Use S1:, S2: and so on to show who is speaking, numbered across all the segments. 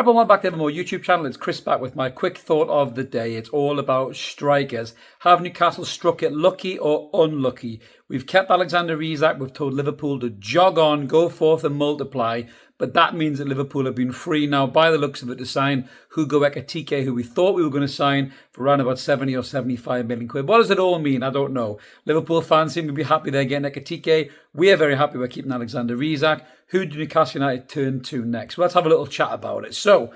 S1: Right, welcome back to Evermore YouTube channel. It's Chris back with my quick thought of the day. It's all about strikers. Have Newcastle struck it lucky or unlucky? We've kept Alexander Isak. We've told Liverpool to jog on, go forth and multiply. But that means that Liverpool have been free now, by the looks of it, to sign Ekitike, who we thought we were going to sign for around about 70 or 75 million quid. What does it all mean? I don't know. Liverpool fans seem to be happy they're getting Ekitike. We are very happy we're keeping Alexander Isak. Who do Newcastle United turn to next? Well, let's have a little chat about it. So,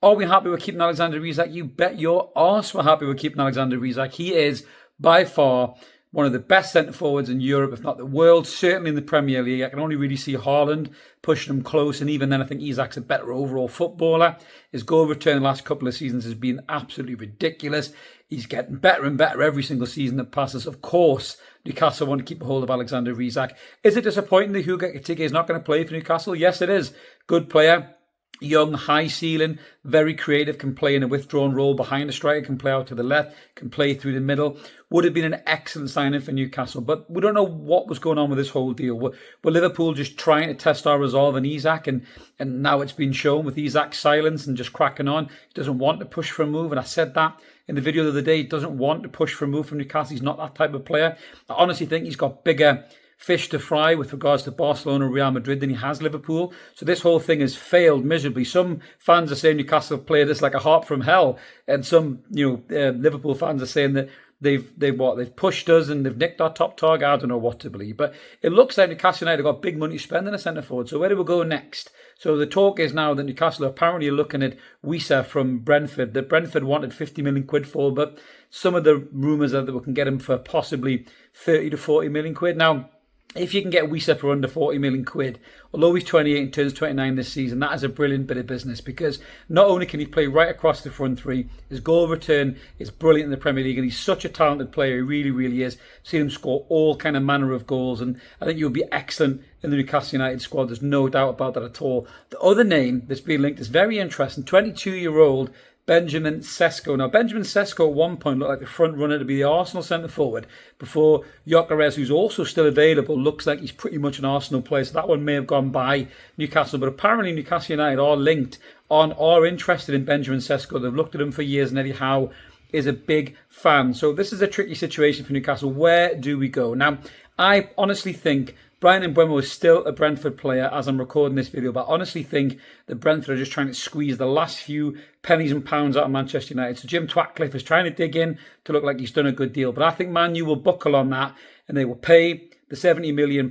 S1: are we happy we're keeping Alexander Rezak? You bet your arse we're happy we're keeping Alexander Rezak. He is, by far, one of the best centre-forwards in Europe, if not the world, certainly in the Premier League. I can only really see Haaland pushing him close, and even then I think Isak's a better overall footballer. His goal return the last couple of seasons has been absolutely ridiculous. He's getting better and better every single season that passes. Of course, Newcastle want to keep a hold of Alexander Rezak. Is it disappointing that Ekitike is not going to play for Newcastle? Yes, it is. Good player. Young, high ceiling, very creative, can play in a withdrawn role behind the striker, can play out to the left, can play through the middle. Would have been an excellent signing for Newcastle, but we don't know what was going on with this whole deal. Were Liverpool just trying to test our resolve in Isak, and now it's been shown with Isak's silence and just cracking on. He doesn't want to push for a move, and I said that in the video the other day. He doesn't want to push for a move from Newcastle. He's not that type of player. I honestly think he's got bigger fish to fry with regards to Barcelona or Real Madrid than he has Liverpool. So this whole thing has failed miserably. Some fans are saying Newcastle play this like a harp from hell, and some Liverpool fans are saying that they've pushed us and they've nicked our top target. I don't know what to believe, but it looks like Newcastle United got big money to spend in a centre forward. So where do we go next? So the talk is now that Newcastle are apparently looking at Wissa from Brentford. That Brentford wanted 50 million quid for, but some of the rumours are that we can get him for possibly 30 to 40 million quid. Now, if you can get Wissa for under 40 million quid, although he's 28 and turns 29 this season, that is a brilliant bit of business, because not only can he play right across the front three, his goal return is brilliant in the Premier League, and he's such a talented player. He really, really is. Seen him score all kind of manner of goals, and I think he'll be excellent in the Newcastle United squad. There's no doubt about that at all. The other name that's been linked is very interesting. 22-year-old Benjamin Cesco. Now, Benjamin Cesco at one point looked like the front runner to be the Arsenal centre-forward before Gyökeres, who's also still available, looks like he's pretty much an Arsenal player. So that one may have gone by Newcastle. But apparently Newcastle United are linked are interested in Benjamin Cesco. They've looked at him for years, and Eddie Howe is a big fan. So this is a tricky situation for Newcastle. Where do we go? Now, I honestly think Bryan Mbeumo is still a Brentford player as I'm recording this video, but I honestly think that Brentford are just trying to squeeze the last few pennies and pounds out of Manchester United. So Jim Twatcliffe is trying to dig in to look like he's done a good deal, but I think Man U will buckle on that, and they will pay the £70 million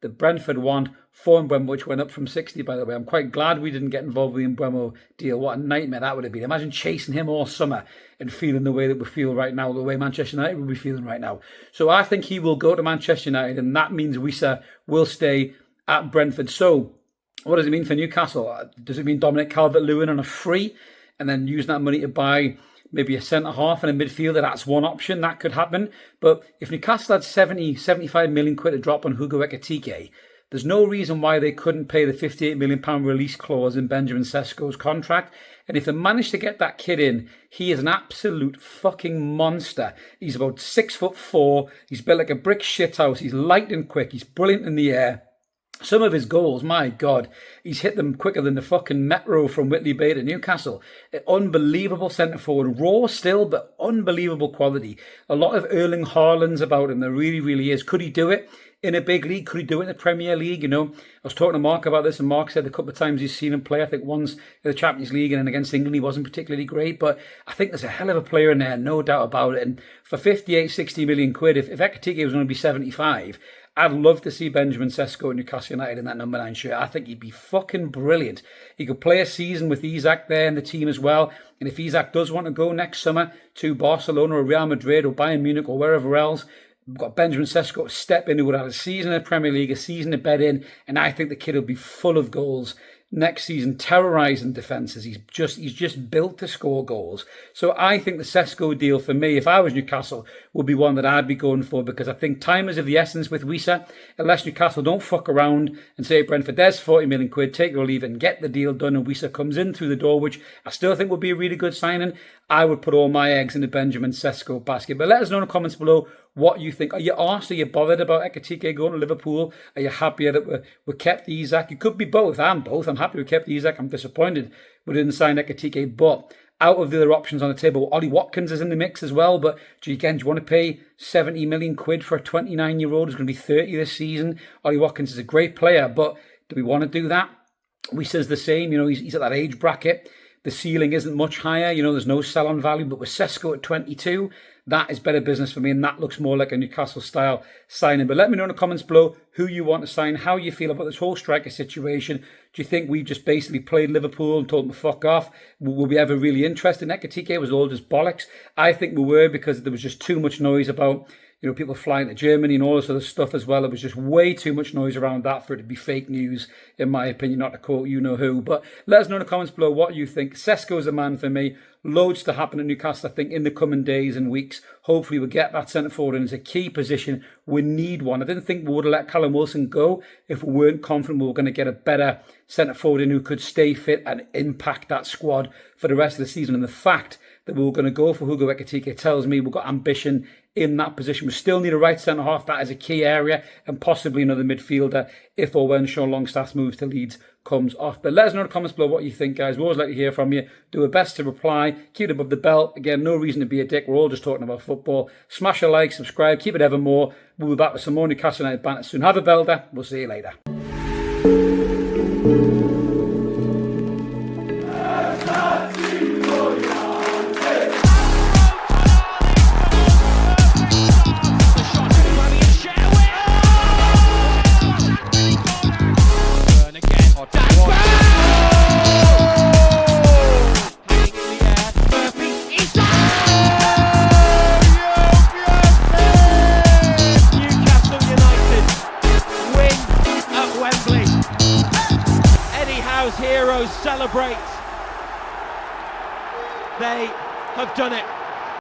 S1: that Brentford want for Mbeumo, which went up from 60, by the way. I'm quite glad we didn't get involved with the Mbeumo deal. What a nightmare that would have been. Imagine chasing him all summer and feeling the way that we feel right now, the way Manchester United will be feeling right now. So I think he will go to Manchester United, and that means Wissa will stay at Brentford. So what does it mean for Newcastle? Does it mean Dominic Calvert-Lewin on a free and then using that money to buy maybe a centre-half and a midfielder? That's one option. That could happen. But if Newcastle had 70, 75 million quid to drop on Ekitike, there's no reason why they couldn't pay the £58 million release clause in Benjamin Cesco's contract. And if they manage to get that kid in, he is an absolute fucking monster. He's about 6'4". He's built like a brick shithouse. He's light and quick. He's brilliant in the air. Some of his goals, my God, he's hit them quicker than the fucking metro from Whitley Bay to Newcastle. Unbelievable centre-forward. Raw still, but unbelievable quality. A lot of Erling Haalands about him. There really, really is. Could he do it in a big league? Could he do it in the Premier League? You know, I was talking to Mark about this, and Mark said a couple of times he's seen him play. I think once in the Champions League, and then against England he wasn't particularly great, but I think there's a hell of a player in there, no doubt about it. And for 58, 60 million quid, if Ekitike was going to be 75, I'd love to see Benjamin Cesco at Newcastle United in that number 9 shirt. I think he'd be fucking brilliant. He could play a season with Isak there in the team as well. And if Isak does want to go next summer to Barcelona or Real Madrid or Bayern Munich or wherever else, we've got Benjamin Cesco to step in, who would have a season in the Premier League, a season to bed in, and I think the kid will be full of goals next season, terrorising defences. He's just built to score goals. So I think the Cesco deal for me, if I was Newcastle, would be one that I'd be going for, because I think time is of the essence with Wissa. Unless Newcastle don't fuck around and say, Brentford, there's 40 million quid, take it or leave it, and get the deal done, and Wissa comes in through the door, which I still think would be a really good signing, I would put all my eggs in the Benjamin Cesco basket. But let us know in the comments below what you think. Are you arsed? Are you bothered about Ekitike going to Liverpool? Are you happier that we kept Isak? It could be both. I'm both. I'm happy we kept Isak. I'm disappointed we didn't sign Ekitike. But out of the other options on the table, Ollie Watkins is in the mix as well. But do you want to pay 70 million quid for a 29-year-old who's going to be 30 this season? Ollie Watkins is a great player, but do we want to do that? We says the same. He's at that age bracket. The ceiling isn't much higher. There's no sell-on value. But with Cesco at 22, that is better business for me, and that looks more like a Newcastle-style signing. But let me know in the comments below who you want to sign, how you feel about this whole striker situation. Do you think we just basically played Liverpool and told them to fuck off? Were we ever really interested in Ekitike? It was all just bollocks. I think we were, because there was just too much noise about people flying to Germany and all this other stuff as well. It was just way too much noise around that for it to be fake news, in my opinion, not to quote you-know-who. But let us know in the comments below what you think. Cesco's the man for me. Loads to happen at Newcastle, I think, in the coming days and weeks. Hopefully we'll get that centre forward in. It's a key position. We need one. I didn't think we would have let Callum Wilson go if we weren't confident we were going to get a better centre forward in who could stay fit and impact that squad for the rest of the season. And the fact that we were going to go for Hugo Ekitike tells me we've got ambition in that position. We still need a right centre half. That is a key area, and possibly another midfielder if or when Sean Longstaff's moves to Leeds comes off. But let us know in the comments below what you think, guys. We always like to hear from you. Do our best to reply. Keep it above the belt. Again, no reason to be a dick. We're all just talking about football. Smash a like, subscribe, keep it evermore. We'll be back with some more Newcastle United banter soon. Have a belter. We'll see you later.
S2: Heroes celebrate. They have done it.